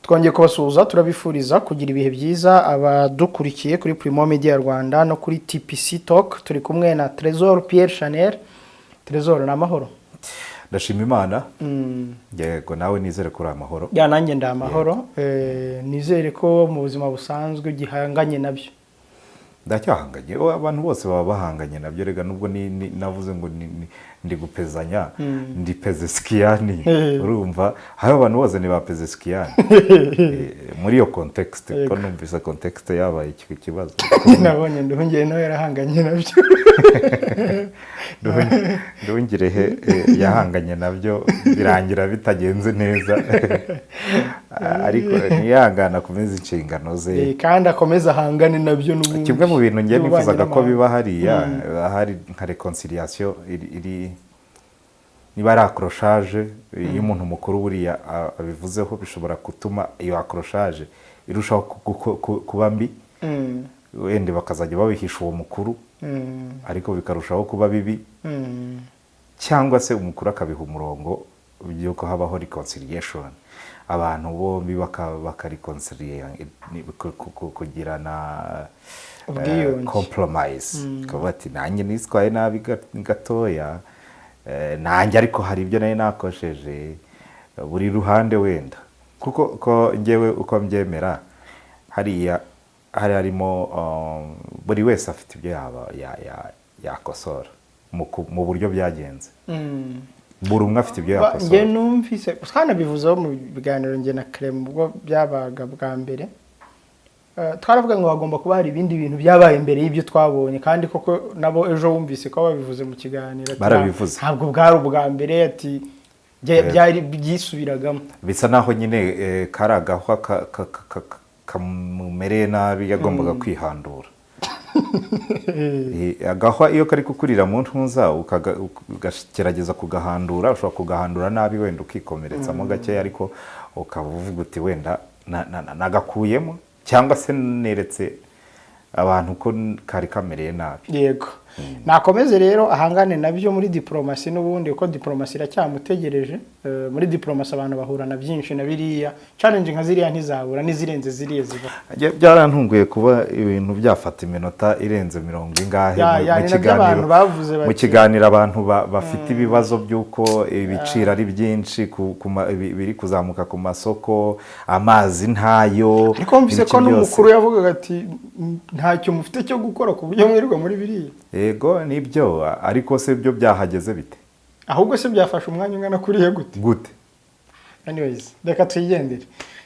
twongeye kubasuhuza turabifuriza kugira ibihe byiza abadukurikiye kuri Primo Media Rwanda no kuri TPC Talk. Turi kumwe na Trésor Pierre Chanel. Trésor na mahoro. Ndashima Imana. Yego nawe nizere kuri amahoro. Ya nanjye ndamahoro. Nizere ko mu buzima busanzwe gihanganye nabyo. Ndacyahanganye. Abantu bose baba bahanganye nabyo, rega nubwo navuze ngo ndi gupezanya, ndi Pezeskiani. Urumva hari abantu bose ni ba Pezeskiani. Muri iyo context ko numvise context yabaye iki kibazo. Nabonye ndongeye no yarahanganye nabyo. Ndongirehe yahanganye nabyo birangira bitagenze neza. Ariko ntiyangana kumeza inshingano ze. Kandi akomeza ahangane nabyo n'ubundi. Kimwe mu bintu ngiye nifuzaga ko biba hariya hari nka reconciliation iri niba ari accrochage y'umuntu mukuru buriya abivuzeho bishobora gutuma iyo accrochage irushaho kuba mbi. Wende bakazajya babihisha uwo mukuru ariko bikarushaho kuba bibi, cyangwa se umukuru akabiha umurongo byuko habaho reconciliation, abantu bombi bakareconcilia kugirana compromise. Kabati nanjye niswaye nabi gatoya, nanjye ariko hari ibyo nayo nakosheje buri ruhande wenda, kuko ko ngewe uko mbyemera hariya harimo buri wese afite ibyo yakosora mu buryo byagenze. Buri umwe afite ibyo yakosora. Nge numvise kandi bivuzeho mu biganiro nge na Clem ubwo byabaga bwa mbere. Twaravuga ngo bagomba kuba hari ibindi bintu byabaye imbere y'ibyo twabonye, kandi koko nabo ejo wumvise ko babivuze mu kiganiro. Barabivuze. Ntabwo bwari ubwa mbere ati byari byisubiragamo. Bisa naho nyine karagahwa kamumereye nabi yagombaga kwihandura. Agahwa iyo kari kukurira mu ntunza ukagerageza kugahandura, ushobora kugahandura nabi wenda ukikomeretsamo gake, ariko ukavuga uti wenda nagakuyemo cyangwa se neretse abantu ko kari kamereye nabi. Yego. Nakomeze rero ahangane nabyo muri diplomasi n'ubundi, uko diplomasi iracyamutegereje. Muri diplomasi abantu bahura na byinshi na biriya challenge nka ziriya ntizabura n'izirenze ziriye ziba. Byarantunguye kuba ibintu byafata iminota irenze 40 ingahe mu kiganiro abantu bafite ibibazo by'uko ibiciro ari byinshi biri kuzamuka ku masoko, amazi ntayo. Ariko mvise ko n'umukuru yavugaga ati ntacyo mufite cyo gukora ku buryo mwirirwa muri biriya. Yego nibyo, ariko se byo byahageze bite? Ahubwo se byafashe umwanya ungana kuriye gute? Anyways, reka twigendere.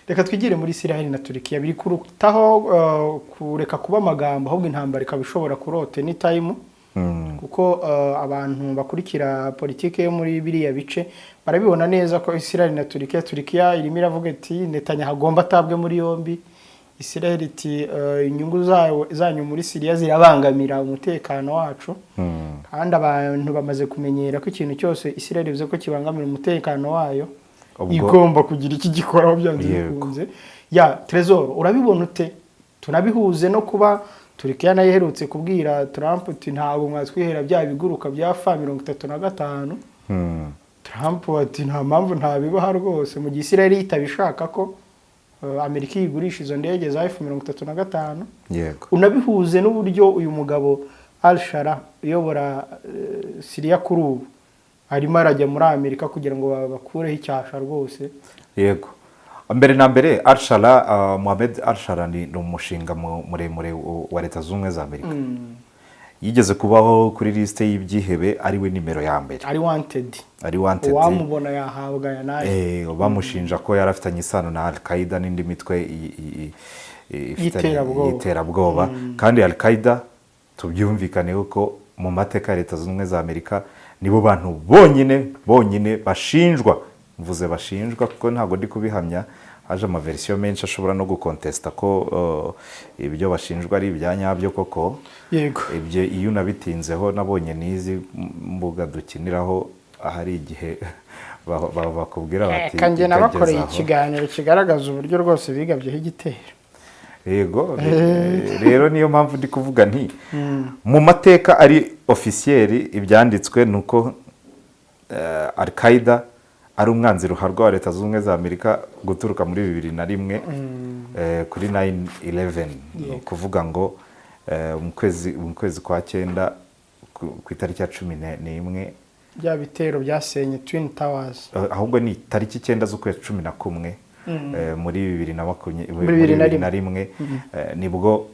Reka twigire muri Israel na Turkiya. Biri kurutaho kureka kuba amagambo, ahubwo intambara ikabishobora kurote ni time. Kuko abantu bakurikira politike yo muri biriya bice barabibona neza ko Israel na Turkiya irimo iravuga ati Netanyahu agomba atabwe muri yombi. Israel iti inyungu zanyu muri Syria zirabangamira umutekano wacu. Kandi abantu bamaze kumenyera ko ikintu cyose Israel bivuze ko kibangamira umutekano wayo igomba kugira iki gikoraho byanze bikunze. Ya Trésor, urabibona ute? Tunabihuze no kuba Turkiya nayo iherutse kubwira Trump ati ntabwo mwatwihera bya biguruka bya F-35. Trump ati nta mpamvu ntabibaha rwose, mu gihe Israel itabishaka ko Amerika igurisha izo ndege za F-35. Yego. Unabihuze n'uburyo uyu mugabo Al-Shara uyobora Syria kuri ubu arimo arajya muri Amerika kugira ngo bakureho icyasha rwose. Yego. Mbere na mbere Al-Shara, Mohamed Al-Shara ni umushinga muremure wa Leta Zunze za Amerika. Yigeze kubaho kuri liste y'ibyihebe, ari we nimero ya mbere. Ari wanted. Wamubona yahabwa ya naye. Bamushinja ko yarafitanye isano na Al-Qaeda n'indi mitwe y'iterabwoba. Kandi Al-Qaeda tubyumvikane ko mu mateka ya Leta Zunze za Amerika nibo bantu bonyine bashinjwa. Mvuze bashinjwa kuko ntabwo ndi kubihamya, haje ama version menshi ashobora no gukontesta ko ibyo bashinjwa ari ibyanyabyo koko. Yego. Ibyo iyo nabitinzeho nabonye nizi mbuga dukiniraho ahari igihe bakubwira bati kanjye nabakoreye ikiganiro kigaragaza uburyo rwose bigabyeho igitero. Yego. Rero niyo mpamvu ndi kuvuga nti mu mateka ari officiel ibyanditswe nuko Al-Qaeda ari umwanzi ruharwa wa Leta Zunze Ubumwe za Amerika guturuka muri 2001 kuri 9/11 kuvuga ngo mu kwezi kwa 9 ku itariki ya 11 bya bitero byasenye Twin Towers, ahubwo ni tariki 9 z'ukwezi 11 muri 2021 nibwo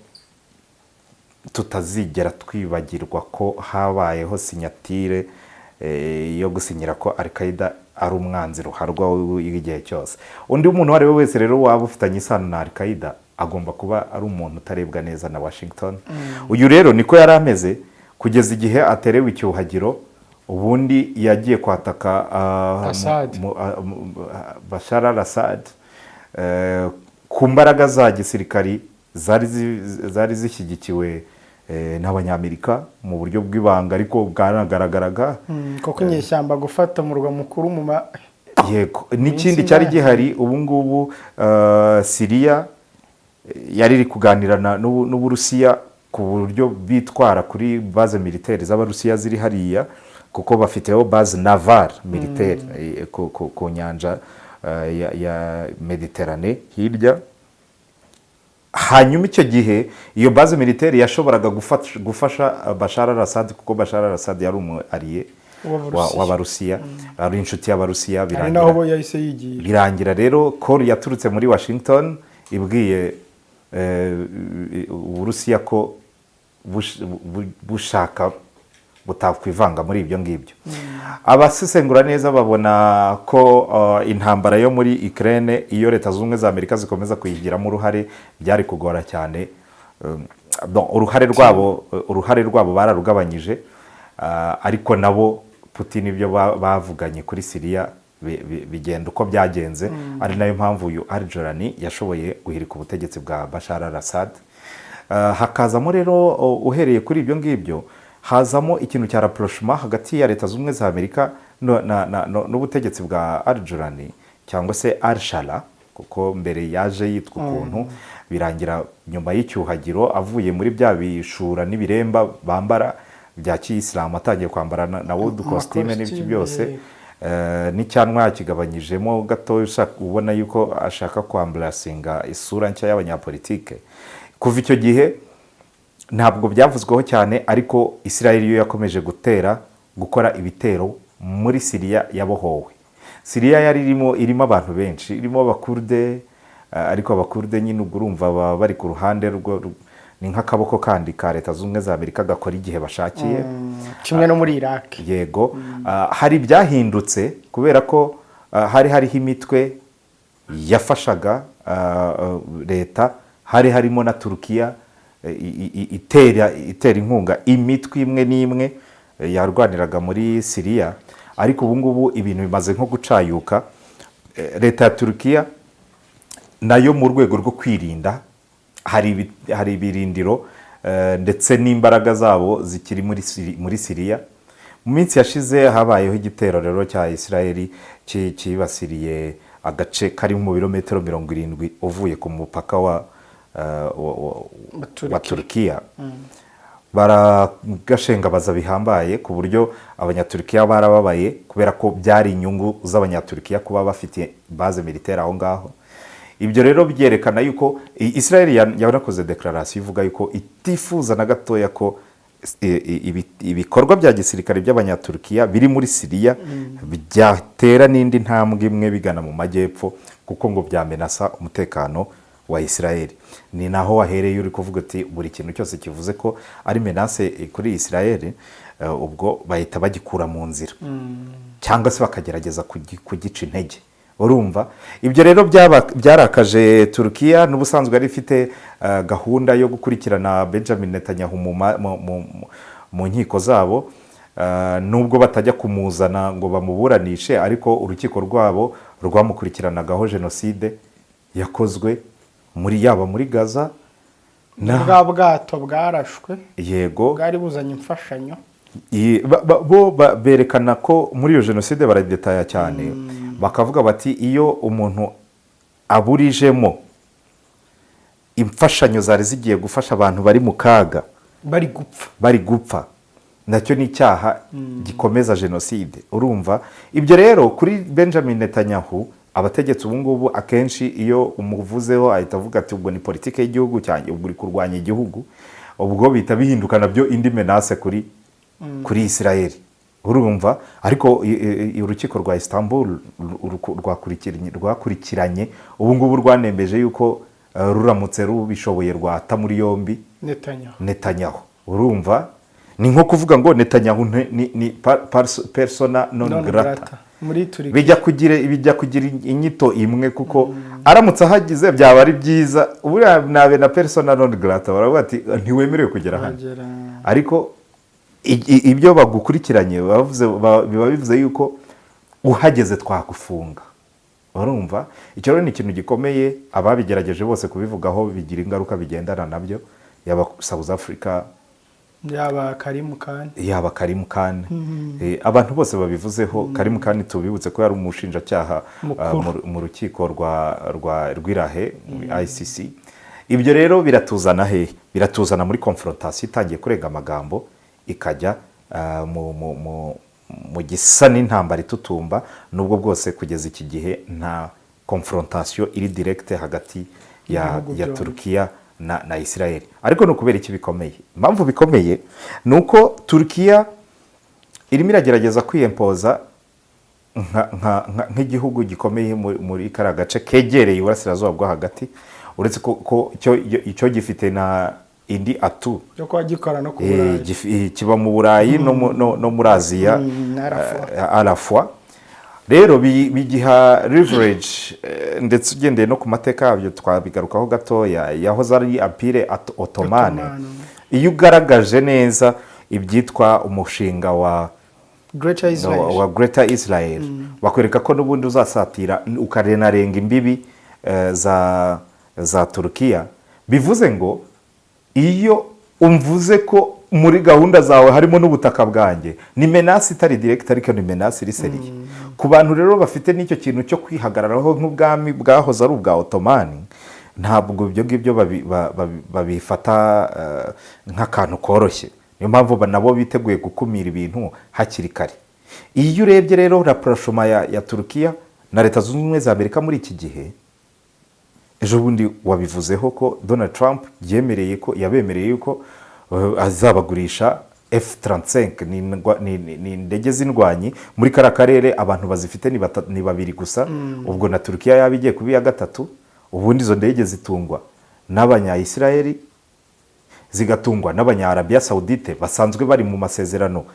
tutazigera twibagirwa ko habayeho sinyatire yo gusinyira ko Al-Qaeda ari umwanzi ruharwa w'igihe cyose. Undi umuntu wari wese rero waba ufitanye isano na Al-Qaeda agomba kuba ari umuntu utarebwa neza na Washington. Uyu rero niko yari ameze kugeza igihe aterewe icyuhagiro, ubundi yagiye kwataka Bashar al-Assad ku mbaraga za gisirikari zari zishyigikiwe n'abanyamerika mu buryo bw'ibanga, ariko bwanagaragaraga koko inyeshyamba gufata umurwa mukuru mu yego. N'ikindi cyari gihari ubu ngubu, Syria yari iri kuganira n'Uburusiya ku buryo bitwara kuri base militaire z'Abarusiya ziri hariya, kuko bafiteho base naval militaire ku nyanja ya Mediterane hirya. Hanyuma icyo gihe iyo base militaire yashoboraga gufasha Bashar al-Assad, kuko Bashar al-Assad yari umwariye w'Abarusiya, ari inshuti y'Abarusiya. Birangira rero call yaturutse muri Washington ibwiye Uburusiya ko bushaka butakwivanga muri ibyo ngibyo. Abasesengura neza babona ko intambara yo muri Ukraine, iyo Leta Zunze Ubumwe za Amerika zikomeza kuyigiramo uruhare, byari kugora cyane. uruhare rwabo bararugabanyije, ariko nabo Putin ibyo bavuganye kuri Syria bigenda uko byagenze. Ari nayo mpamvu uyu Al-Jolani yashoboye guhirika ubutegetsi bwa Bashar al-Assad. Hakazamo rero uhereye kuri ibyo ngibyo hazamo ikintu cya rapprochement hagati ya Leta Zunze Ubumwe za Amerika n'ubutegetsi bwa Al-Jolani cyangwa se Al-Shala, kuko mbere yaje yitwa ukuntu, birangira nyuma y'icyuhagiro avuye muri bya bishura n'ibiremba bambara bya kiyisilamu atangiye kwambara na wood costume n'ibyo byose, n'icyanwa yakigabanyijemo gato, ubona yuko ashaka kwambarasinga isura nshya y'abanyapolitike. Kuva icyo gihe ntabwo byavuzweho cyane, ariko Israel yo yakomeje gukora ibitero muri Syria yabohowe. Syria yari irimo abantu benshi, irimo abakurde, ariko abakurde nyine urumva bari ku ruhande ni nk'akaboko kandi ka Leta Zunze Ubumwe za Amerika gakora igihe bashakiye, kimwe no muri Iraq. Yego. Hari byahindutse kubera ko hari hariho imitwe yafashaga leta, hari harimo na Turukiya itera inkunga imitwe imwe n'imwe yarwaniraga muri Syria. Ariko ubu ngubu ibintu bimaze nko gucayuka. Leta ya Turukiya nayo mu rwego rwo kwirinda, hari ibirindiro ndetse n'imbaraga zabo zikiri muri Syria. Mu minsi yashize habayeho igitero rero cya Israel kibasiriye agace kari mu birometero 70 uvuye ku mupaka wa Turukiya. Baragashengabaza bihambaye ku buryo abanyaturukiya barababaye, kubera ko byari inyungu z'abanyaturukiya kuba bafite base militaire aho ngaho. Ibyo rero byerekana yuko Israel yanakoze declaration ivuga yuko itifuza na gatoya ko ibikorwa bya gisirikare by'abanyaturukiya biri muri Syria byatera n'indi ntambwe imwe bigana mu majyepfo, kuko ngo byamenasa umutekano wa Israel. Ni naho wahereye uri kuvuga ati buri kintu cyose kivuze ko ari menace kuri Israel, ubwo bahita bagikura mu nzira cyangwa se bakagerageza kugica intege. Urumva ibyo rero byarakaje Turukiya, n'ubusanzwe ari ifite gahunda yo gukurikirana Benjamin Netanyahu mu nkiko zabo, nubwo batajya kumuzana ngo bamuburanishe, ariko urukiko rwabo rwamukurikiranagaho jenoside yakozwe yaba muri Gaza. Bwa bwato bwarashwe, yego, bwari buzanye imfashanyo. Bo berekana ko muri iyo jenoside baradetaya cyane, bakavuga bati iyo umuntu aburijemo imfashanyo zari zigiye gufasha abantu bari mu kaga, bari gupfa, nacyo ni icyaha gikomeza jenoside. Urumva ibyo rero kuri Benjamin Netanyahu abategetsi ubu ngubu akenshi iyo umuvuzeho ahita avuga ati ubwo ni politike y'igihugu cyanjye, ubwo uri kurwanya igihugu, ubwo bihita bihinduka nabyo indi menace kuri Israel. Urumva ariko urukiko rwa Istanbul rwakurikiranye ubu ngubu rwanembeje yuko ruramutse rubishoboye rwata muri yombi Netanyahu. Urumva ni nko kuvuga ngo Netanyahu ni persona non grata muri Turkiya, bijya kugira inyito imwe, kuko aramutse ahagize byaba ari byiza. Uburiya nabe na persona non grata baravuga ati ntiwemerewe kugera hano, ariko ibyo bagukurikiranye biba bivuze yuko uhageze twagufunga. Urumva icyo rero ni ikintu gikomeye, ababigerageje bose kubivugaho bigira ingaruka bigendana nabyo, yaba South Africa, yaba Karim Khan, abantu bose babivuzeho. Karim Khan tubibutse ko yari umushinjacyaha mu rukiko rw'Irahe ICC. Ibyo rero biratuzana muri confrontation itangiye kurenga amagambo ikajya mu gisa n'intambara itutumba, nubwo bwose kugeza iki gihe nta confrontation iri direct hagati ya Turkiya na Israel. Ariko no kubera iki bikomeye, impamvu bikomeye nuko Turkiya irimo iragerageza kwiyempoza nk'igihugu gikomeye muri kara gace kegereye uburasirazuba bwo hagati, uretse ko icyo gifite na indi atu yo kwa gikora no kuburayi, kiba mu Burayi no muri Aziya à la fois. Rero bigiha leverage, ndetse ugendeye no ku mateka yabyo twabigarukaho gatoya, yahoze ari Empire Ottomane. Iyo ugaragaje neza ibyitwa umushinga wa Greater Israel, bakwereka ko n'ubundi uzasatira ukarenarenga imbibi za Turkiya. Bivuze ngo iyo umvuze ko muri gahunda zawe harimo n'ubutaka bwanjye, ni menace itari direct ariko ni menace iri seriye. Ku bantu rero bafite n'icyo kintu cyo kwihagararaho nk'ubwami bwahoze ari ubwa Ottomani, ntabwo ibyo ngibyo babifata nk'akantu koroshye. Niyo mpamvu nabo biteguye gukumira ibintu hakiri kare. Iyo urebye rero rapprochement ya Turkiya na Leta Zunze Ubumwe za Amerika muri iki gihe, ejo bundi wabivuzeho ko Donald Trump yabemereye yuko azabagurisha F-35, ni indege z'indwanyi muri kara karere. Abantu bazifite ni babiri gusa, ubwo na Turkiya yaba igiye kuba iya gatatu. Ubundi izo ndege zitungwa n'Abanya-Israeli, zigatungwa n'Abanya-Arabia Saudite basanzwe bari mu masezerano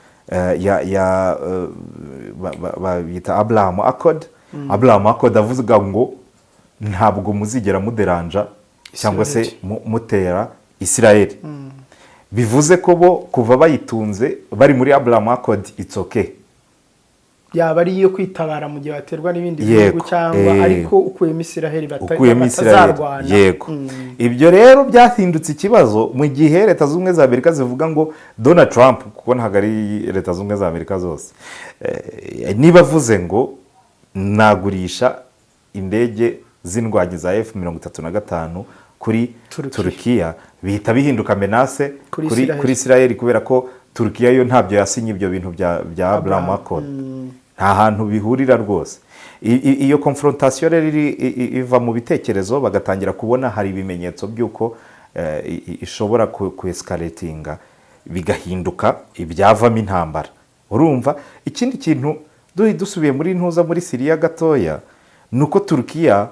bita Abraham Accord. Abraham Accord avuga ngo ntabwo muzigera muderanja cyangwa se mutera Israeli. Bivuze ko bo kuva bayitunze bari muri Abraham Accord, it's okay. Yaba ari iyo kwitabara mu gihe baterwa n'ibindi bihugu, cyangwa ariko ukuyemo Israeli batazarwana. Yego. Ibyo rero byahindutse ikibazo mu gihe Leta Zunze Ubumwe za Amerika zivuga ngo Donald Trump, kuko ntabwo ari Leta Zunze Ubumwe za Amerika zose, niba avuze ngo nagurisha indege z'indwanyi za F-35 kuri Turkiya, bihita bihinduka menace kuri Israel, kubera ko Turkiya yo ntabyo yasinye ibyo bintu bya Abraham Accord. Nta hantu bihurira rwose. Iyo confrontation rero iva mu bitekerezo, bagatangira kubona hari ibimenyetso by'uko ishobora escalatinga bigahinduka ibyavamo intambara. Urumva ikindi kintu dusubiye muri Syria gatoya, nuko Turkiya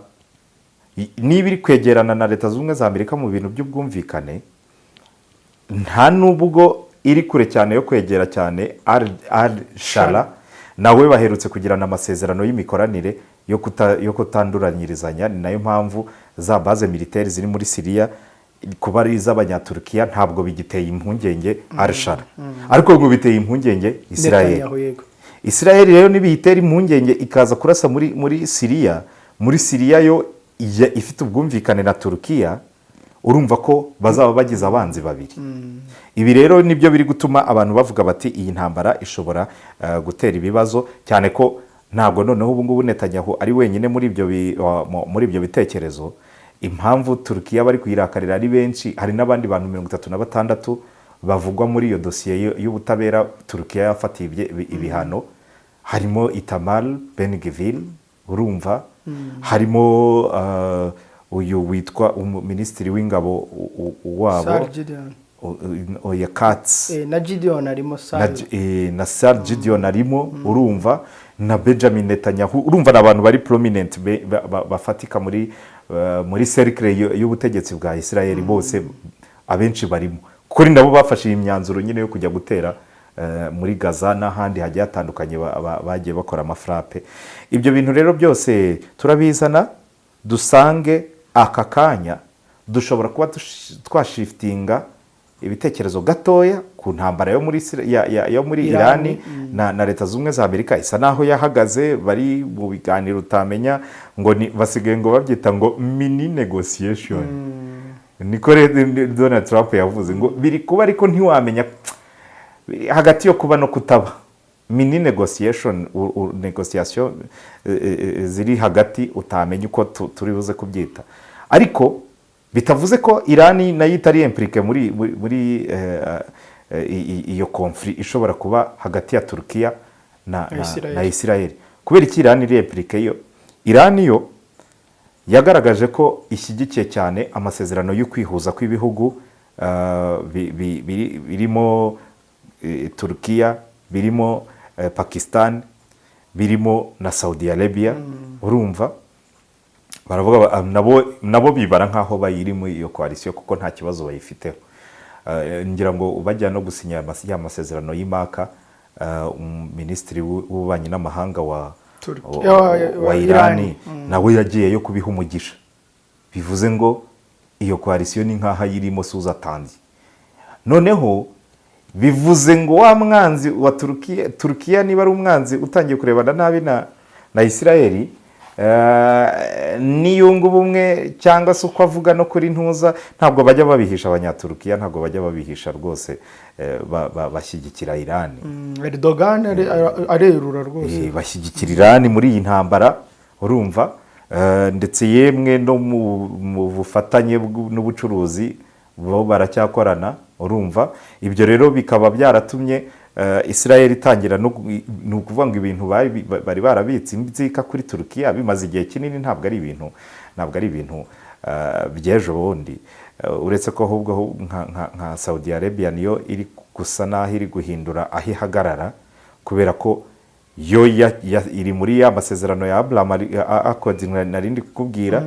niba iri kwegerana na Leta Zunze Ubumwe za Amerika mu bintu by'ubwumvikane, nta nubwo iri kure cyane yo kwegera cyane Al-Shara, nawe baherutse kugirana amasezerano y'imikoranire yo kutanduranyirizanya. Ni nayo mpamvu za base militaire ziri muri Syria kuba ari iz'Abanyaturukiya ntabwo bigiteye impungenge Al-Shara, ariko ngo biteye impungenge Israel rero nibihitera impungenge ikaza kurasa muri Syria yo ifite ubwumvikane na Turkiya, urumva ko bazaba bagize abanzi babiri. Ibi rero nibyo biri gutuma abantu bavuga bati iyi ntambara ishobora gutera ibibazo, cyane ko ntabwo noneho ubu ngubu Netanyahu ari wenyine muri ibyo bitekerezo. Impamvu Turkiya bari kuyirakarira ari benshi, hari n'abandi bantu 36 bavugwa muri iyo dosiye y'ubutabera Turukiya yafatiye ibihano harimo Itamar Ben-Gvir urumva harimo uyu witwa minisitiri w'ingabo wabo ya Katz na Gideon arimo na Sar Gideon arimo urumva na Benjamin Netanyahu urumva n'abantu bari prominent bafatika muri cercle y'ubutegetsi bwa Israel bose abenshi barimo kuri nabo bafashe imyanzuro nyine yo kujya gutera muri Gaza n'ahandi hagiye hatandukanye bagiye bakora amafrape. Ibyo bintu rero byose turabizana dusange aka kanya dushobora kuba twashiftinga ibitekerezo gatoya ku ntambara yo muri Irani na Leta Zunze Ubumwe za Amerika isa naho yahagaze bari mu biganiro utamenya ngo basigaye ngo babyita ngo mini negotiation niko Donald Trump yavuze ngo biri kuba ariko ntiwamenya hagati yo kuba no kutaba mini negotiation ziri hagati utamenya uko turi buze kubyita ariko bitavuze ko Irani nayo itari impliqué muri iyo conflit ishobora kuba hagati ya Turkiya na Israel kubera iki Irani iri impliqué yo Irani yo yagaragaje ko ishyigikiye cyane amasezerano yo kwihuza kw'ibihugu birimo Turkiya birimo Pakistan birimo na Saudi Arabia urumva baravuga nabo bibara nkaho bayiri muri iyo coalition kuko nta kibazo bayifiteho ngira ngo bajya no gusinya ya masezerano y'Imaka minisitiri w'ububanyi n'amahanga wa Irani nawe yagiye yo kubiha umugisha bivuze ngo iyo coalition ni nkaho yirimo suzatanzi noneho bivuze ngo wa mwanzi wa Turkiya niba ari umwanzi utangiye kurebana nabi na Israel niyunga ubumwe cyangwa se uko avuga no kuri ntuza ntabwo bajya babihisha abanyaturukiya ntabwo bajya babihisha rwose bashyigikira Irani Erdogan arerura rwose bashyigikira Irani muri iyi ntambara urumva ndetse yemwe no mu bufatanye n'ubucuruzi bo baracyakorana urumva ibyo rero bikaba byaratumye Israel itangira no kuvuga ngo ibintu bari barabitse inzika kuri Turkiya bimaze igihe kinini ntabwo ari ibintu by'ejo bundi uretse ko ahubwo nka Saudi Arabia niyo iri gusa naho iri guhindura aho ihagarara kubera ko yo iri muri ya masezerano ya Abraham Accord narindi kukubwira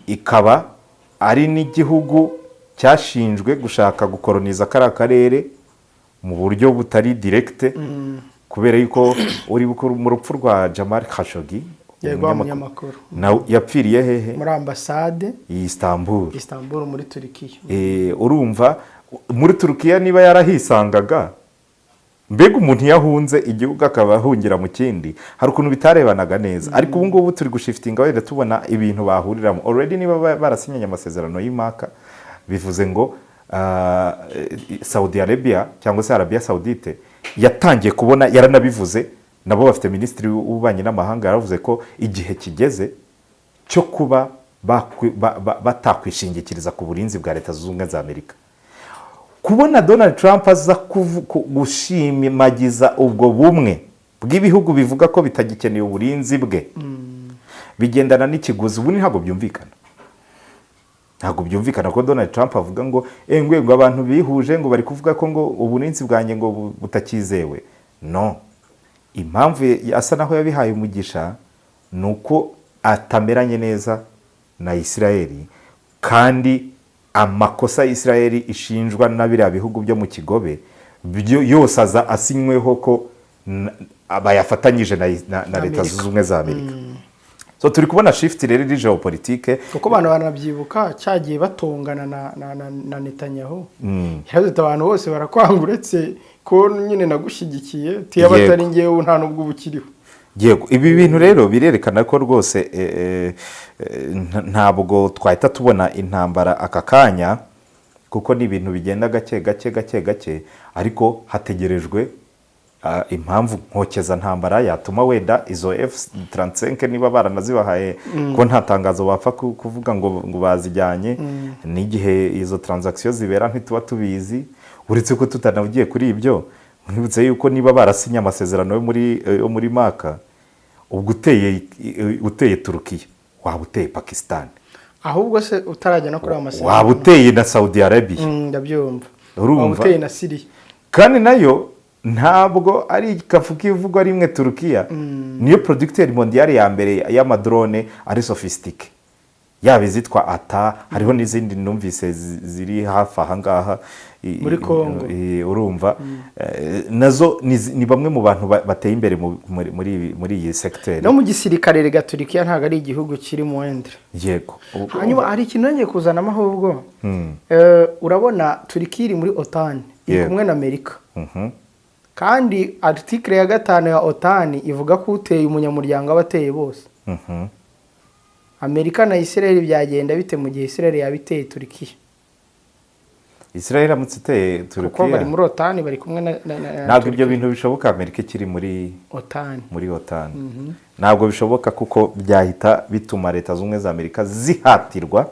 ikaba ari n'igihugu cyashinjwe gushaka gukoloniza kara karere mu buryo butari direct kubera yuko uri mu rupfu rwa Jamal Khashoggi umunyamakuru yapfiriye hehe muri ambassade Istanbul muri Turkiya urumva muri Turkiya niba yarahisangaga mbega umuntu yahunze igihugu akaba ahungira mu kindi hari ukuntu bitarebanaga neza ariko ubu ngubu turi gushiftinga wenda tubona ibintu bahuriramo already niba barasinyanye amasezerano y'Imaka bivuze ngo Saudi Arabia cyangwa se Arabia Saudite yatangiye kubona yaranabivuze nabo bafite minisitiri w'ububanyi n'amahanga yaravuze ko igihe kigeze cyo kuba batakwishingikiriza ku burinzi bwa Leta Zunze Ubumwe za Amerika kubona Donald Trump aza gushimagiza ubwo bumwe bw'ibihugu bivuga ko bitagikeneye uburinzi bwe bigendana n'ikiguzi ubu ntabwo byumvikana ko Donald Trump avuga ngo ngo abantu bihuje ngo bari kuvuga ko ngo uburinzi bwanjye ngo butakizewe no impamvu asa naho yabihaye umugisha nuko atameranye neza na Israel kandi amakosa Israel ishinjwa n'abiriya bihugu byo mu kigobe yose aza asinyweho ko bayafatanyije na Leta Zunze Ubumwe za Amerika so turi kubona shift rero iri geopolitique kuko abantu banabyibuka cyagiye batongana na Netanyahu yavuze abantu bose barakwanga uretse ko nyine nagushyigikiye tiya batari ngewe nta nubwo ubukiriho yego ibi bintu rero birerekana ko rwose ntabwo twahita tubona intambara aka kanya kuko ni ibintu bigenda gake ariko hategerejwe impamvu nkokeza ntambara yatuma wenda izo F-35 niba baranazibahaye ko nta tangazo bapfa kuvuga ngo bazijyanye n'igihe izo transaction zibera ntituba tubizi uretse ko tutanavugiye kuri ibyo mwibutse yuko niba barasinye amasezerano yo muri maka ubwo uteye Turukiya waba uteye Pakistan, ahubwo se utarajya no kuri amasezerano waba uteye na Saudi Arabia, ndabyumva, urumva, waba uteye na Syria, kandi nayo ntabwo ari kavuga ivugwa rimwe. Turukiya niyo producteur mondial ya mbere y'amadrone ari sophistique, yaba izitwa ata, hariho n'izindi numvise ziri hafi aha ngaha muri Kongo, urumva, nazo ni bamwe mu bantu bateye imbere muri iyi secteur. no mu gisirikare rega Turukiya ntabwo ari igihugu kiri mu wendre. Yego, hanyuma hari ikintu ngiye kuzanamo ahubwo, urabona Turukiya iri muri OTAN, iri kumwe na Amerika, kandi article ya 5 ya OTAN ivuga ko uteye umunyamuryango abateye bose. Amerika na Israel byagenda bite mu gihe Israel yabiteye Turukiya? Israel amutse iteye Turukiya kuko bari muri OTAN, bari kumwe na ntabwo ibyo bintu bishoboka. Amerika ikiri muri OTAN ntabwo bishoboka, kuko byahita bituma Leta Zunze Ubumwe za Amerika zihatirwa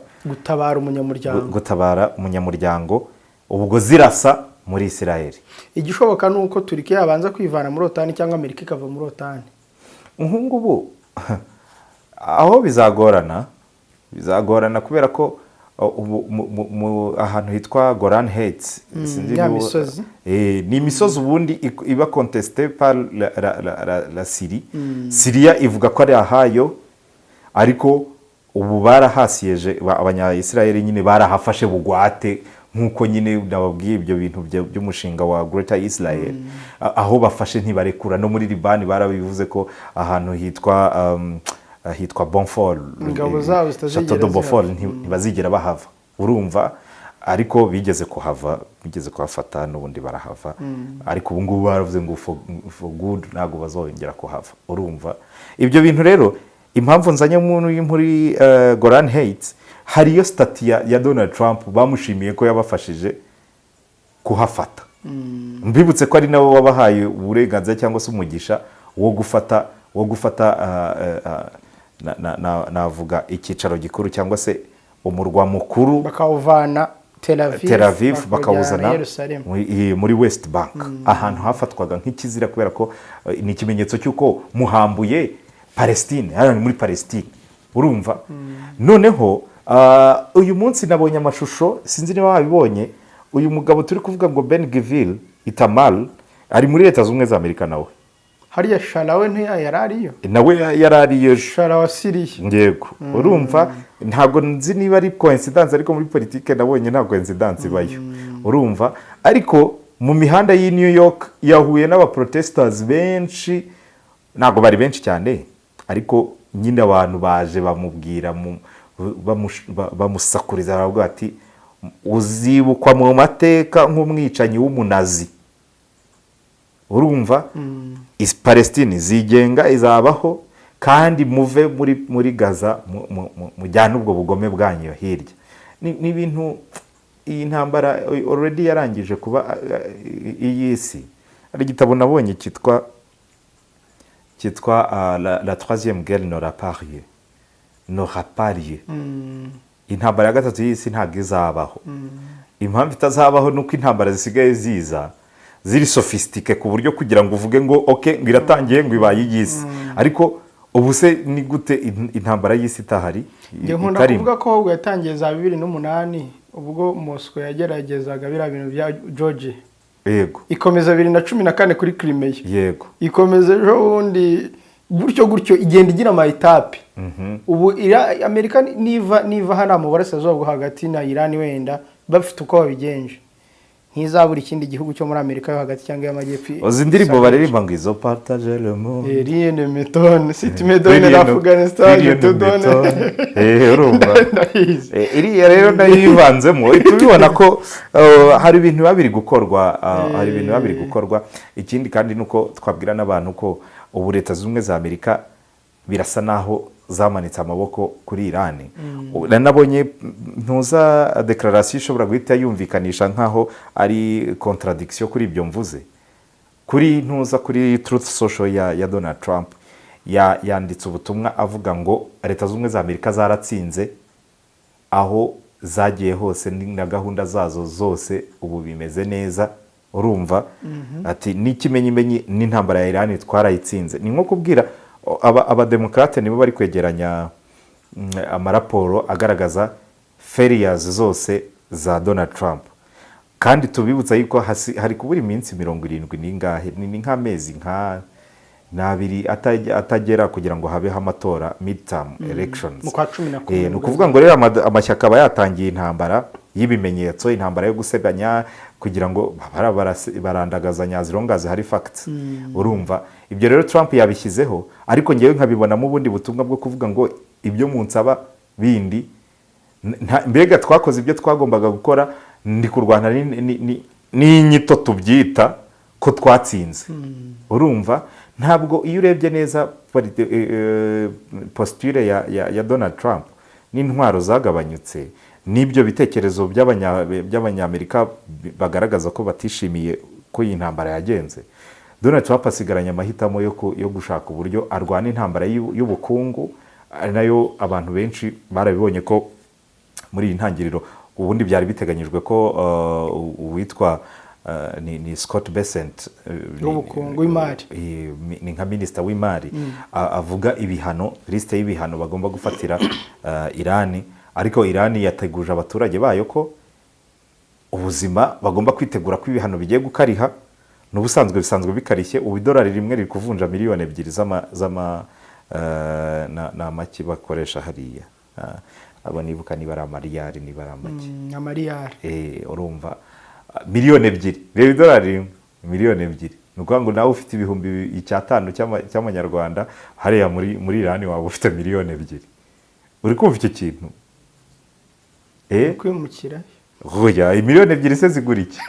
gutabara umunyamuryango ubwo zirasa muri Israel. Igishoboka nuko Turukiya yabanza kwivana muri OTAN cyangwa Amerika ikava muri OTAN. Ngubu aho bizagorana kubera ko ahantu hitwa Golan Heights, ni imisozi ubundi iba contesté par la Syrie. Syria ivuga ko ari ahayo, ariko ubu barahasiyeje abanya-Israel nyine barahafashe bugwate, nkuko nyine nababwiye ibyo bintu by'umushinga wa Greater Israel, aho bafashe ntibarekura. No muri Libani barabivuze ko ahantu hitwa Bonfort, Chateau de Bonfort, ntibazigera bahava, urumva, ariko bigeze kuhafata n'ubundi barahava, ariko ubu ngubu baravuze ngo for good ntabwo bazongera kuhava, urumva. Ibyo bintu rero impamvu nzanye muri Golan Heights, hariyo stati ya Donald Trump bamushimiye ko yabafashije kuhafata. Mbibutse ko ari nabo wabahaye uburenganzira cyangwa se umugisha wo gufata navuga icyicaro gikuru cyangwa se umurwa mukuru, bakawuvana Tel Aviv bakawuzana muri West Bank, ahantu hafatwaga nk'ikizira kubera ko ni ikimenyetso cy'uko muhambuye Palestine, hano muri Palestine, urumva. Noneho uyu munsi nabonye amashusho, sinzi niba wabibonye, uyu mugabo turi kuvuga ngo Ben Gvir Itamar ari muri Leta Zunze Ubumwe za Amerika. nawe hariya Sharawe yarariyo, nawe yarariyo Sharawa Syria. Yego, urumva, ntabwo nzi niba ari coincidence, ariko muri politike nabonye nta coincidence ibayo, urumva. Ariko mu mihanda y'i New York yahuye n'abaprotesters benshi, ntabwo bari benshi cyane, ariko nyine abantu baje bamubwira bamusakuriza, baravuga ati uzibukwa mu mateka nk'umwicanyi w'umunazi, urumva. Palestine zigenga izabaho, kandi muve muri Gaza mujyane ubwo bugome bwanyu hirya. Ni ibintu, iyi ntambara already yarangije kuba iyi si. Hari igitabo nabonye cyitwa la troisième guerre n'aura pas lieu. Intambara ya gatatu y'isi ntabwo izabaho. Impamvu itazabaho nuko intambara zisigaye ziza ziri sophistique ku buryo kugira ngo uvuge ngo okay ngiratangiye ngo ibaye y'isi, ariko ubu se ni gute intambara y'isi itahari? Nkunda kuvuga ko ahubwo yatangiye za 2008 ubwo Moscow yageragezaga bira bintu bya George. Yego. Ikomeza 2014 kuri Crimea. Yego. Ikomeza ubundi gutyo igenda igira ama etape. Ubu Amerika niva hana mu burasirazuba bwo hagati na Iran wenda bafite uko babigenje, ntizabura ikindi gihugu cyo muri Amerika yo hagati cyangwa y'amajyepfo. Ozi indirimbo baririmba ngo izo partage le monde, rien ne m'étonne si tu me donnes l'Afghanistan je te donne. Urumva, iriya rero nayivanzemo tubibona ko hari ibintu babiri gukorwa, ikindi kandi nuko twabwira n'abantu ko ubu Leta Zunze Ubumwe za Amerika birasa naho zamanitse amaboko kuri Iran. Nabonye ntuza declaration ishobora guhita yumvikanisha nkaho ari contradiction kuri ibyo mvuze. Kuri Truth Social ya Donald Trump yanditse ubutumwa avuga ngo Leta Zunze Ubumwe za Amerika zaratsinze, aho zagiye hose na gahunda zazo zose ubu bimeze neza, urumva ati n'ikimenyimenyi n'intambara ya Iran twarayitsinze. Ni nko kubwira abademokrate nibo bari kwegeranya amaraporo agaragaza failures zose za Donald Trump, kandi tubibutsa yuko hari kubura iminsi 70 n'ingahe, ni nk'amezi n'abiri atagera kugira ngo habeho amatora midterm elections mu kwa 11. Ni ukuvuga ngo rero amashyaka aba yatangiye intambara y'ibimenyetso, intambara yo gusebanya kugira ngo barandagazanya as long as hari facts. Urumva ibyo rero Trump yabishyizeho, ariko ngewe nkabibonamo ubundi butumwa bwo kuvuga ngo ibyo munsaba bindi mbega twakoze ibyo twagombaga gukora, ndi kurwana n'inyito tubyita ko twatsinze. Urumva ntabwo iyo urebye neza posture ya Donald Trump n'intwaro zagabanyutse, n'ibyo bitekerezo by'abanyamerika bagaragaza ko batishimiye ko iyi ntambara yagenze, Donald Trump asigaranye amahitamo yo gushaka uburyo arwana intambara y'ubukungu, nayo abantu benshi barabibonye ko muri iyi ntangiriro ubundi byari biteganyijwe ko uwitwa ni Scott Bessent w'ubukungu w'imari, ni nka minisita w'imari, avuga ibihano, liste y'ibihano bagomba gufatira Iran, ariko Iran yateguje abaturage bayo ko ubuzima bagomba kwitegura ko ibihano bigiye gukariha, n'ubusanzwe bisanzwe bikarishye. Ubu idolari rimwe riri kuvunja miliyoni 2 n'amaki bakoresha hariya, abo nibuka niba ari amariyari niba ari amaki, amariyari urumva miliyoni 2, reba idolari rimwe miliyoni 2, ni ukuvuga ngo nawe ufite ibihumbi 500 cy'amanyarwanda, hariya muri Iran waba ufite miliyoni 2. uri kumva icyo kintu? kwimukira hoya miliyoni 2 se zigura iki?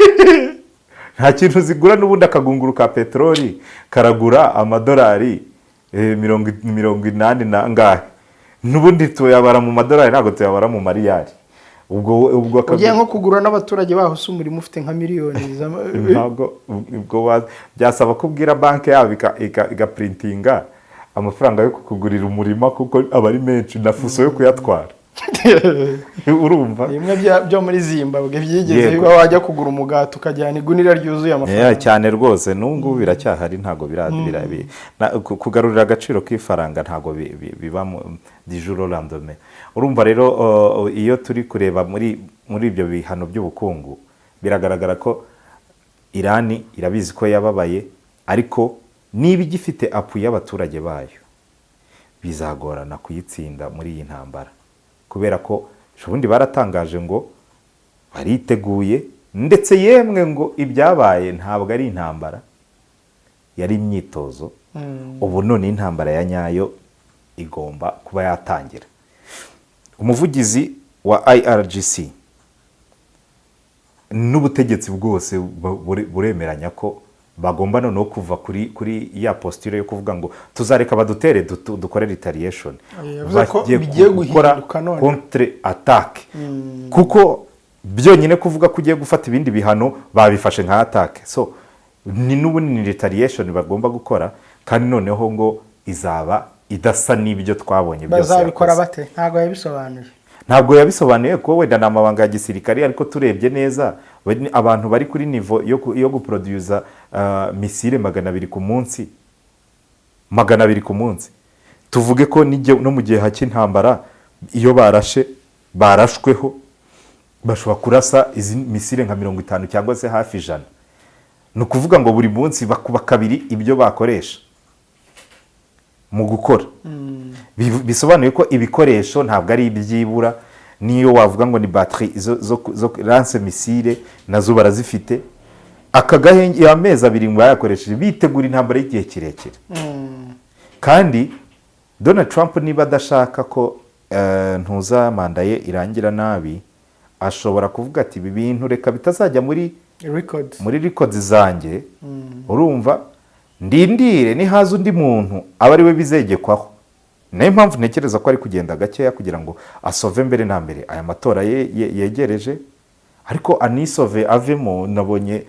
Nta kintu zigura, n'ubundi akagunguru ka peteroli karagura amadolari 80 na ngahe, n'ubundi tuyabara mu madolari, ntabwo tuyabara mu mariyari. ubwo ugiye nko kugura n'abaturage baho se umurimo ufite nka miliyoni ntabwo ubwo byasaba kubwira banki yabo igaprintinga amafaranga yo kukugurira umurima, kuko aba ari menshi na fuso yo kuyatwara. Urumva bimwe byo muri Zimbabwe byigeze biba wajya kugura umugati ukajyana igunira ryuzuye amafaranga cyane rwose, n'ubwo biracyahari, ntago kugarurira agaciro k'ifaranga ntago biba du jour au lendemain. Urumva rero iyo turi kureba muri ibyo bihano by'ubukungu, biragaragara ko Iran irabizi ko yababaye, ariko niba igifite apu y'abaturage bayo bizagorana kuyitsinda muri iyi ntambara, kubera ko ubundi baratangaje ngo bariteguye, ndetse yemwe ngo ibyabaye ntabwo ari intambara, yari imyitozo. Ubu none intambara ya nyayo igomba kuba yatangira. Umuvugizi wa IRGC n'ubutegetsi bwose buremeranya ko bagomba noneho kuva kuri ya posture yo kuvuga ngo tuzareka badutere dukore retaliation, bagiye gukora contre attaque. Kuko byonyine kuvuga ko ugiye gufata ibindi bihano babifashe nka attaque, so ni n'ubundi ni retaliation bagomba gukora, kandi noneho ngo izaba idasa n'ibyo twabonye byose. Bazabikora bate? Ntabwo yabisobanuye ko wenda na mabanga ya gisirikare, ariko turebye neza abantu bari kuri niveau yo guproduce misile 200 ku munsi, 200 ku munsi. Tuvuge ko no mu gihe cy'intambara iyo barashweho bashobora kurasa izi misile nka 50 cyangwa se hafi 100. Ni ukuvuga ngo buri munsi bakuba kabiri ibyo bakoresha mu gukora. Bisobanuye ko ibikoresho ntabwo ari ibyibura, niyo wavuga ngo ni batterie zo lance missile nazo barazifite. Akagahenge y'amezi 2 bayakoresheje bitegura intambara y'igihe kirekire. Kandi Donald Trump niba adashaka ko ntuza manda ye irangira nabi, ashobora kuvuga ati ibi bintu reka bitazajya muri records zanjye. Urumva ndindire ni haza undi muntu aba ari we bizegekwaho. Nayo mpamvu ntekereza ko ari kugenda gakeya kugira ngo asove mbere na mbere aya matora yegereje, ariko anisove avemo. Nabonye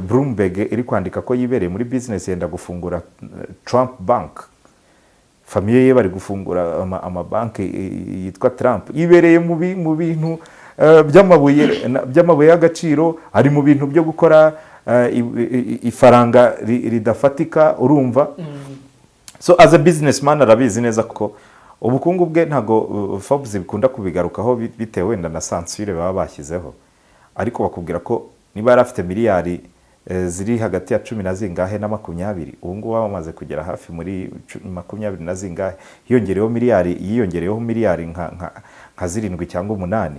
Bloomberg iri kwandika ko yibereye muri business yenda gufungura Trump Bank. Famiye ye bari gufungura amabanki yitwa Trump, yibereye mu bintu by'amabuye y'agaciro, ari mu bintu byo gukora ifaranga ridafatika, urumva. So as a businessman arabizi neza ko ubukungu bwe ntago Forbes bikunda kubigarukaho bitewe wenda na censure baba bashyizeho, ariko bakubwira ko niba yari afite miliyari ziri hagati ya 10 na zingahe na 20, ubu ngubu bamaze kugera hafi muri 20 na zingahe, yiyongereyeho miliyari nka 7 cyangwa 8.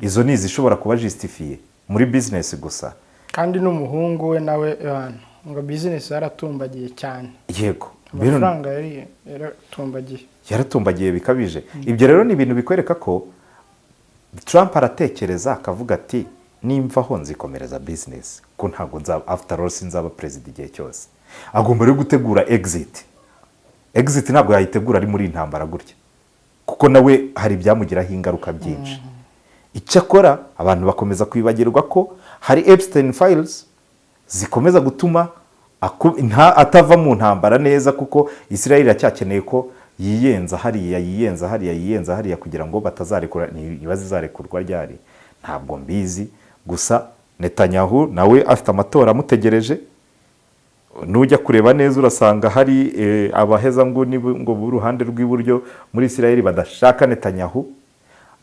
Izo ni izishobora kuba justifiye muri business gusa, kandi n'umuhungu we nawe ngo business yaratumbagiye cyane. Yego, amafaranga yaratumbagiye bikabije. Ibyo rero ni ibintu bikwereka ko Trump aratekereza akavuga ati nimvaho nzikomereza business, ko ntago after all sinzaba president igihe cyose. Agomba rero gutegura exit ntabwo yayitegura ari muri intambara gutya, kuko nawe hari byamugiraho ingaruka byinshi. Icyakora abantu bakomeza kwibagirwa ko hari Epstein files zikomeza gutuma atava mu ntambara neza, kuko Israel iracyakeneye ko yiyenza hariya kugira ngo batazarekura. Niba zizarekurwa ryari ntabwo mbizi, gusa Netanyahu nawe afite amatora amutegereje. Nujya kureba neza urasanga hari abaheza ngo b'uruhande rw'iburyo muri Israel badashaka Netanyahu.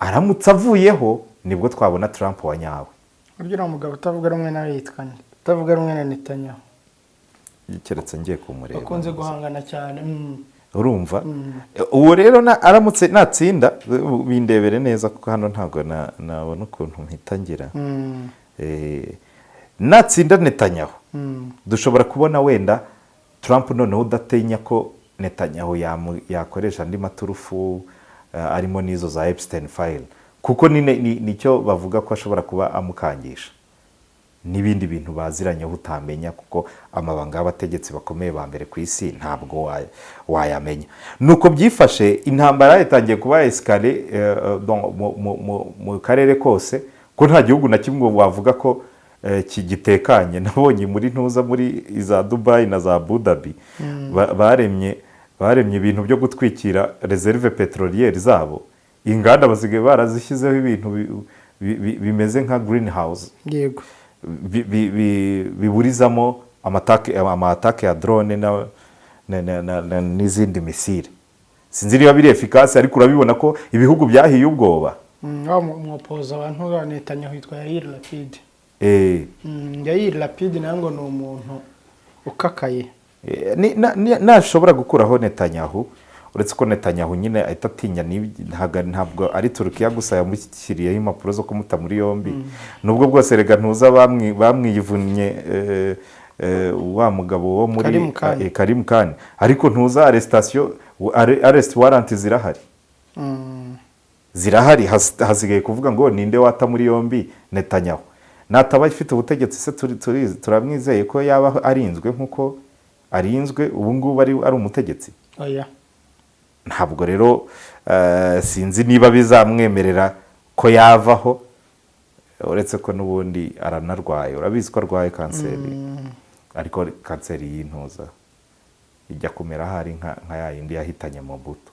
Aramutse avuyeho nibwo twabona Trump wa nyawe. Uryo mugabo utavuga rumwe nawe yitwanye, utavuga rumwe na Netanyahu, keretse ngiye kumureba bakunze guhangana cyane. Urumva. Uwo rero aramutse natsinda bindebere neza, kuko hano ntabwo nabona ukuntu mpitangira. Natsinda Netanyahu dushobora kubona wenda Trump noneho udatinya ko Netanyahu yakoresha andi maturufu arimo n'izo za Epstein file, kuko nicyo bavuga ko ashobora kuba amukangisha n'ibindi bintu baziranyeho utamenya, kuko amabanga y'abategetsi bakomeye ba mbere ku isi ntabwo wayamenya. Nuko byifashe, intambara yatangiye kuba escale mu karere kose, ko nta gihugu na kimwe wavuga ko kigitekanye. Nabonye muri iza Dubai na za Abu Dhabi baremye ibintu byo gutwikira reserve petroliere zabo. Inganda basigaye barazishyizeho ibintu bimeze nka greenhouse. Yego. Biburizamo amatake ya drone n'izindi misile. Sinzi niba biri efficace, ariko urabibona ko ibihugu byahiye ubwoba. Umupoza abantu ba Netanyahu yitwa Yair Lapid. Yair Lapid nango ni umuntu ukakaye. Nashobora gukuraho Netanyahu, uretse ko Netanyahu nyine ahita atinya, ntabwo ari Turukiya gusa yamushyiriyeho impapuro zo kumuta muri yombi. Nubwo bwose rega ntuza bamwivunnye wa mugabo wo muri Karim Khan, ariko ntuza arrest warrant zirahari. Hasigaye kuvuga ngo ninde wata muri yombi Netanyahu. Nataba ifite ubutegetsi se turamwizeye ko yaba arinzwe nkuko arinzwe ubu ngubu ari umutegetsi. Oya. Ntabwo rero sinzi niba bizamwemerera ko yavaho, uretse ko n'ubundi aranarwaye. Urabizi ko arwaye kanseri, ariko kanseri y'intuza ijya kumera hari nka yayindi yahitanye Mobutu.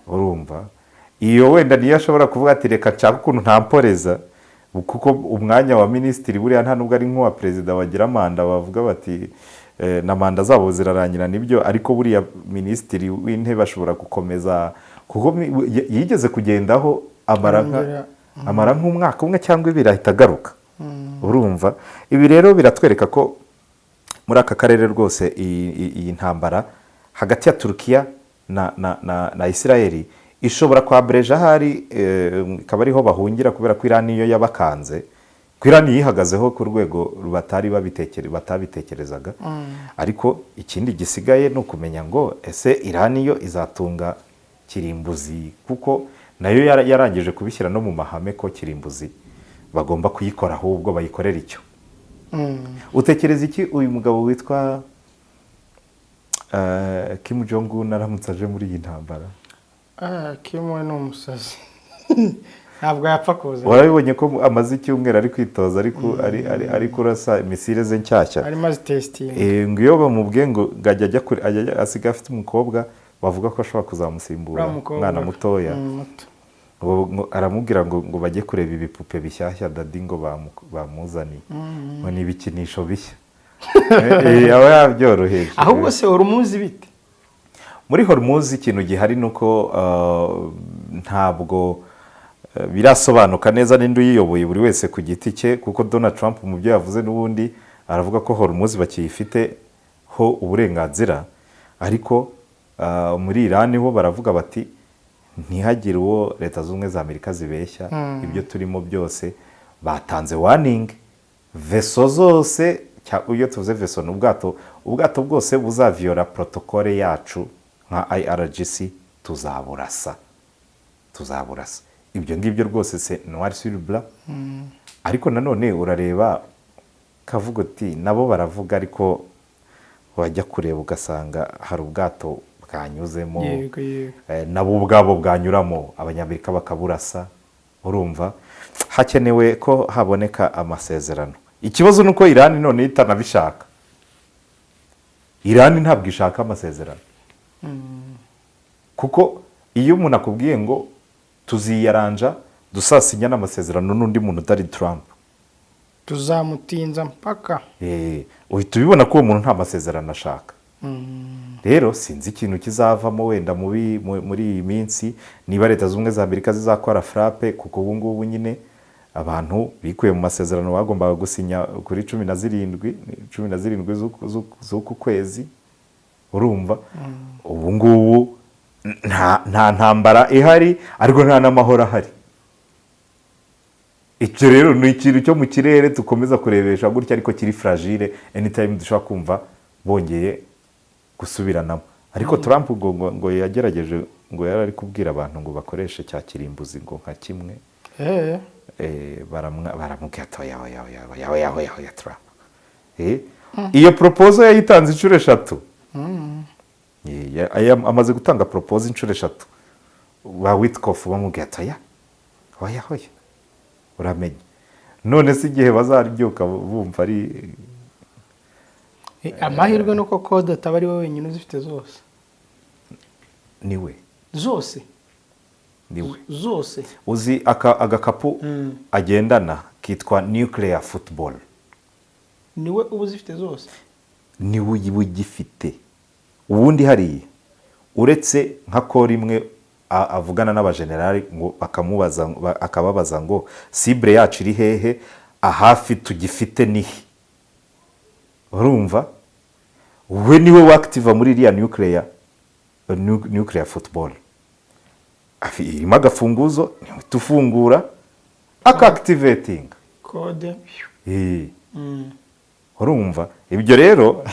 Urumva, iyo wenda niyo ashobora kuvuga ati reka nshaka ukuntu ntamporeza, kuko umwanya wa minisitiri buriya nta nubwo ari nk'uwa perezida wagira manda, bavuga bati na manda zabo zirarangira nibyo, ariko buriya minisitiri w'intebe ashobora gukomeza, kuko yigeze kugendaho amara nk'umwaka umwe cyangwa ibiri ahita agaruka. Urumva, ibi rero biratwereka ko muri aka karere rwose iyi ntambara hagati ya Turukiya na Israel ishobora kwabreja hari, ikaba ariho bahungira, kubera ko Iran niyo yabakanze. Iran yihagazeho ku rwego batabitekerezaga. Ariko ikindi gisigaye ni ukumenya ngo ese Iran yo izatunga kirimbuzi, kuko nayo yarangije kubishyira no mu mahame ko kirimbuzi bagomba kuyikora, ahubwo bayikorera icyo. Utekereza iki uyu mugabo witwa Kim Jong Un aramutse aje muri iyi ntambara? Kim we ni umusazi. Ntabwo yapfa kuza. Warabibonye ko amaze icyumweru ari kwitoza, ari kurasa misile ze nshyashya. Ari maze testing. Ngiyo bamubwiye ngo ajya asiga afite umukobwa bavuga ko ashobora kuzamusimbura, umwana mutoya. aramubwira ngo bajye kureba ibipupe bishyashya dadi ngo bamuzaniye ngo ni ibikinisho bishya aba yabyoroheje. ahubwo se Hormuz bite? muri Hormuz ikintu gihari ni uko ntabwo birasobanuka neza n'indi uyiyoboye buri wese ku giti cye, kuko Donald Trump mu byo yavuze n'ubundi aravuga ko Hormuz bakiyifiteho uburenganzira, ariko muri Iran ho baravuga bati ntihagire uwo Leta Zunze Ubumwe za Amerika zibeshya ibyo turimo byose. Batanze warning, veso zose, iyo tuvuze veso ni ubwato bwose buzaviyora protokole yacu nka IRGC tuzaburasa. Ibyo ngibyo rwose se noir sur blanc. ariko nanone urareba kavuga ati nabo baravuga, ariko wajya kureba ugasanga hari ubwato bwanyuzemo, nabo ubwabo bwanyuramo abanyamerika bakaburasa. urumva hakenewe ko haboneka amasezerano. Ikibazo nuko Iran none itanabishaka. Iran ntabwo ishaka amasezerano, kuko iyo umuntu akubwiye ngo tuziyaranja dusasinya n'amasezerano n'undi muntu utari Trump, tuzamutinza mpaka uhita ubibona ko uwo muntu nta masezerano ashaka. rero sinzi ikintu kizavamo wenda muri iyi minsi, niba Leta Zunze Ubumwe za Amerika zizakora frappe, kuko ubu ngubu nyine abantu bikuye mu masezerano bagombaga gusinya kuri 17 z'uku kwezi. urumva ubu ngubu nta ntambara ihari, ariko nta n'amahoro ahari. icyo rero ni ikintu cyo mu kirere tukomeza kurebesha gutya, ariko kiri fragile, anytime dushobora kumva bongeye gusubiranamo. ariko Trump ngo yagerageje, ngo yari ari kubwira abantu ngo bakoreshe cya kirimbuzi ngo nka kimwe, baramubwira ati oya Trump. iyo proposal yayitanze inshuro 3. amaze gutanga proposal inshuro 3, ba Witkoff bamubwira ati oya uramenye. none se igihe bazaryuka bumva ari amahirwe nuko Code ataba ari we wenyine uzifite zose. niwe zose uzi agakapu agendana kitwa nuclear football, niwe ubu zifite zose, niwe ugifite. ubundi hariya uretse nka kora imwe avugana n'abajenerali ngo akababaza ngo cible yacu iri hehe, ahafi tugifite nihe. urumva we niwe waactive muri iriya nuclear football. irimo agafunguzo tufungura akaactivating Code. urumva ibyo rero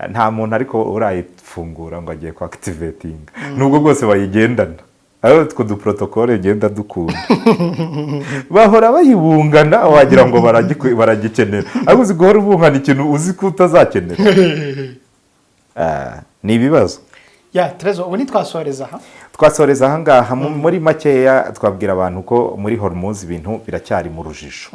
nta muntu ariko urayifungura ngo agiye kuactivating, nubwo bwose bayigendana. aho two duprotokole genda dukunda bahora bayibungana, wagira ngo baragikenera, ariko uzi guhora ubungana ikintu uzi ko utazakenera. ni ibibazo. Trezo, ubu ntitwasoreza aha? twasoreza aha ngaha muri makeya twabwira abantu ko muri Hormuz ibintu biracyari mu rujijo.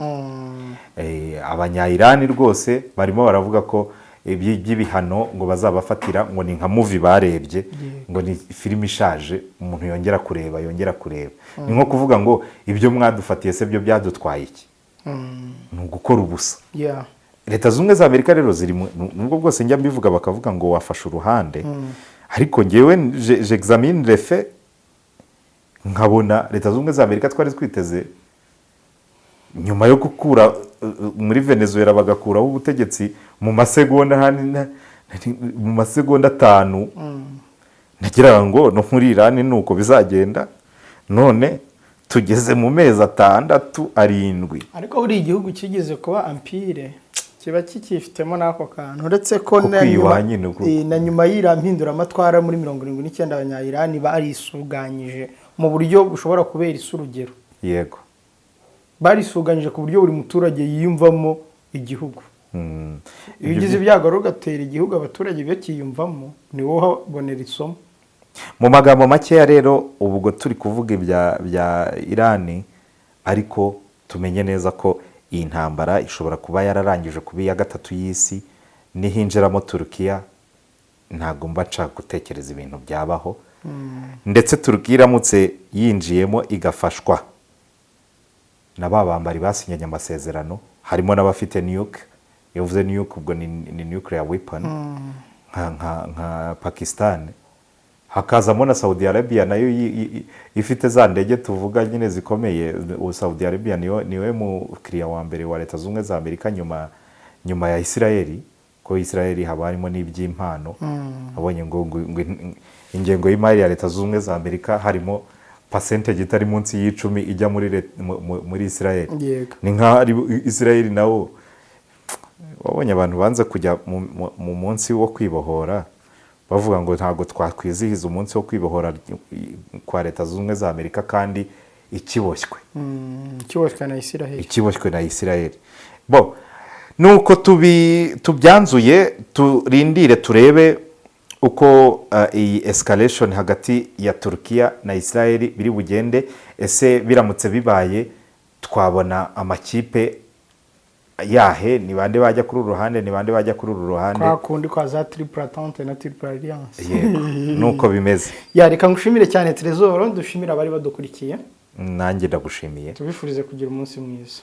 Abanya-Iran rwose barimo baravuga ko by'ibihano ngo bazabafatira ngo ni nka movie barebye, ngo ni filime ishaje umuntu yongera kureba. ni nko kuvuga ngo ibyo mwadufatiye se byo byadutwaye iki? ni ugukora ubusa. Leta Zunze Ubumwe za Amerika rero ziri nubwo bwose njya mbivuga bakavuga ngo wafashe uruhande, ariko ngewe j'examine les faits nkabona Leta Zunze Ubumwe za Amerika twari twiteze nyuma yo gukura muri Venezuela bagakuraho ubutegetsi mu masegonda 5, nagira ngo no muri Iran nuko bizagenda, none tugeze mu mezi 6-7. ariko buri igihugu kigeze kuba empire kiba kikifitemo n'ako kantu, uretse ko na nyuma y'irampindura amatwara muri 79 abanya-Iran barisuganyije mu buryo bushobora kubera isurugero. Yego, barisuganyije ku buryo buri muturage yiyumvamo igihugu. iyo ugize ibyago ugatera igihugu abaturage bakiyumvamo, ni wowe bonera isomo. mu magambo makeya rero ubwo turi kuvuga ibya Iran, ariko tumenye neza ko iyi ntambara ishobora kuba yararangije kuba iya 3 y'isi, nihinjiramo Turkiya ntago mbaca gutekereza ibintu byabaho. ndetse Turukiya iramutse yinjiyemo igafashwa na ba bambari basinyanye amasezerano harimo n'abafite nuke, iyo uvuze nuke ubwo ni nuclear weapon nka Pakistan, hakazamo na Saudi Arabia nayo ifite za ndege tuvuga nyine zikomeye. Saudi Arabia niwe mukiriya wa mbere wa Leta Zunze za Amerika nyuma ya Israeli, ko Israeli haba harimo n'iby'impano. Abonye ngo ingengo y'imari ya Leta Zunze za Amerika harimo percentage itari munsi y'10 ijya muri Israeli. Ni nka Israeli nawo wabonye abantu banze kujya mu munsi wo kwibohora bavuga ngo ntago twakwizihiza umunsi wo kwibohora kwa Leta Zunze za Amerika kandi ikiboshywe na Israeli. Bo nuko tubyanzuye, turindire turebe uko iyi escalation hagati ya Turkiya na Israeli biri bugende. Ese biramutse bibaye twabona amakipe yahe, ni bande bajya kuri uru ruhande, ni bande bajya kuri uru ruhande, kwa kundi kwa za triple entente na triple alliance. Nuko bimeze. Reka ngushimire cyane Trésor, dushimira abari badukurikiye. Nanjye ndagushimiye, tubifurize kugira umunsi mwiza.